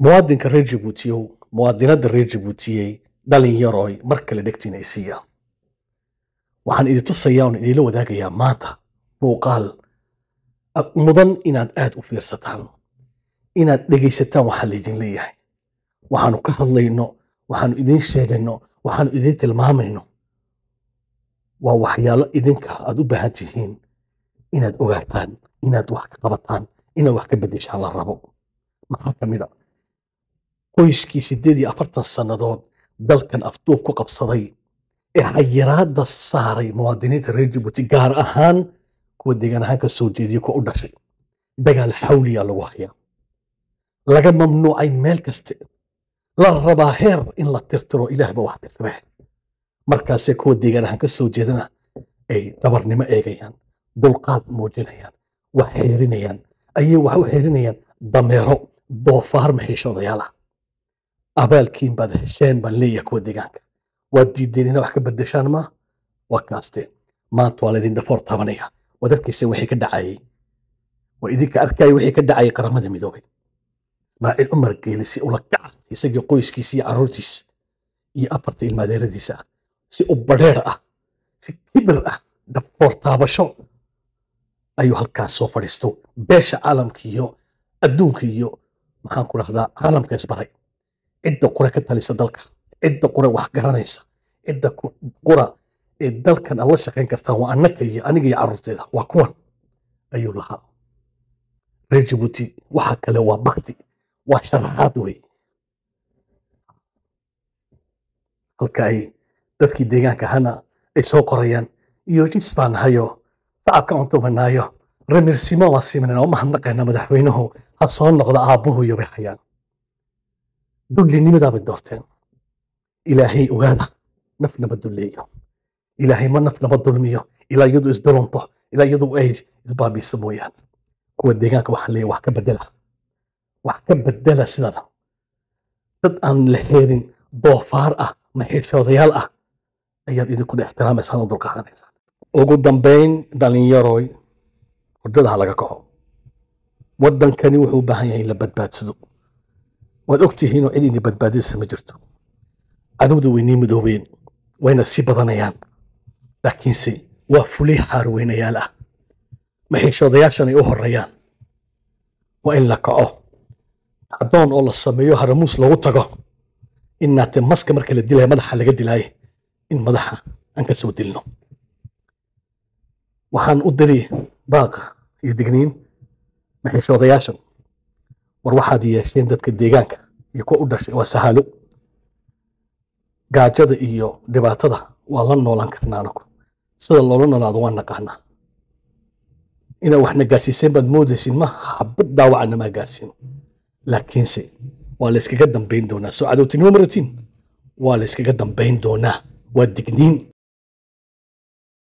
muwaadinka reer Jabuutiyow muwaadinada reer Jabuutiyey dhalinyaroy mar kale dhegtinaysiya waxaan idin tusayaa oo idin la wadaagayaa maanta muuqaal mudan inaad aad u fiirsataan inaad dhegaysataan waxa la idin leeyahay waxaanu ka hadlayno waxaanu idin sheegayno waxaanu idin tilmaamayno waa waxyaalo idinka aad u baahan tihiin inaad ogaataan inaad wax ka qabataan inaad wax ka bedeshaan la rabo maxaa kamid ah qoyskii 48 sannadood dalkan afduub ku qabsaday ee xayiraadda saaray muwaadiniinta reer Jabuuti gaar ahaan kuwa deegaan ahaan ka soo jeediyo ku u dhashay dagaal xawliya lagu hayaa laga mamnuucay meel kasta la rabaa heer in la tirtiro ilaahba wax tirtire markaasay kuwa deegaan ahaan ka soo jeedana ay dhabarnimo eegayaan dulqaad muujinayaan wax xeerinayaan ayay wax u xeerinayaan dameero doofaar maxishoodayaal ah abaalkiin baad hesheen baan leeyahay kuwa deegaanka waad diideen inaad wax ka bedeshaan ma waa kaasteen maanta waa laydin dhafoor taabanaya wadarkiisa wixii ka dhacayay waa idinka arkaya wixii ka dhacayay qaramada midoobay Ismaaciil Umar Geeli si ula kac isagii qoyskiisa iyo carruurtiisa iyo afarta ilmaadeeradiisa si u badheer ah si kibir ah dhafoor taabasho ayuu halkaas soo fadhiisto beesha caalamka iyo adduunka iyo maxaan ku rahdaa caalamka isbaray cidda qura ka talisa dalka cidda qura wax garanaysa cidda qura ee dalkan alla shaqayn kartaa waa annaka iyo aniga iyo carruurteeda waa kuwan ayuu lahaa reer Jabuuti waxa kale waa bakti waa sharaxaad wey halka ay dadkii deegaanka hana ay soo qorayaan iyo jisbaan hayo shacabka aan tumanaayo remirsimo waa simanayna uma hadnaqayna madaxweynuhu ha soo noqda aabbuhu iyo bay hayaan dullinimada bay doorteen ilaahay ogaana nafna ma dulleeyo ilaahay ma nafna ma dulmiyo ilaa iyadu isdulunto ilaa iyadu ay isbaabiisa mooyaan kuwa deegaanka waxaa leeyahay wax ka bedela sidan dad aan la heerin doofaar ah maxishoodayaal ah ayaad idinkuna ixtiraamaysaa oo dulqaadanaysaa ugu dambayn dhalinyaroy hurdada laga kaco waddankani wuxuu u baahan yahay in la badbaadsado waad ogtihiin oo cid idin badbaadinaysa ma jirto cadowda weynii midoobeen wayna sii badanayaan laakiinse waa fulay xaarweynayaal ah maxishoodayaashan ay u horreeyaan waa in la kaco adoon oo la sameeyo haramuus loogu tago inaate maska marka la dilay madaxa laga dilay in madaxa aan ka soo dilno waxaan u diray baaq iyo digniin maxishoodayaashan war waxaad yeesheen dadka deegaanka iyo kuwa u dhashay waa sahalo gaajada iyo dhibaatada waa la noolaan karnaa anagu sida loola noolaado waan naqaanaa inaad waxna gaarsiiseen baad moodaysin ma xabad daawacana maa gaarsiin laakiinse waa la iskaga dambayn doonaa soo cadowtinimo maratiin waa la iskaga dambayn doonaa waa digniin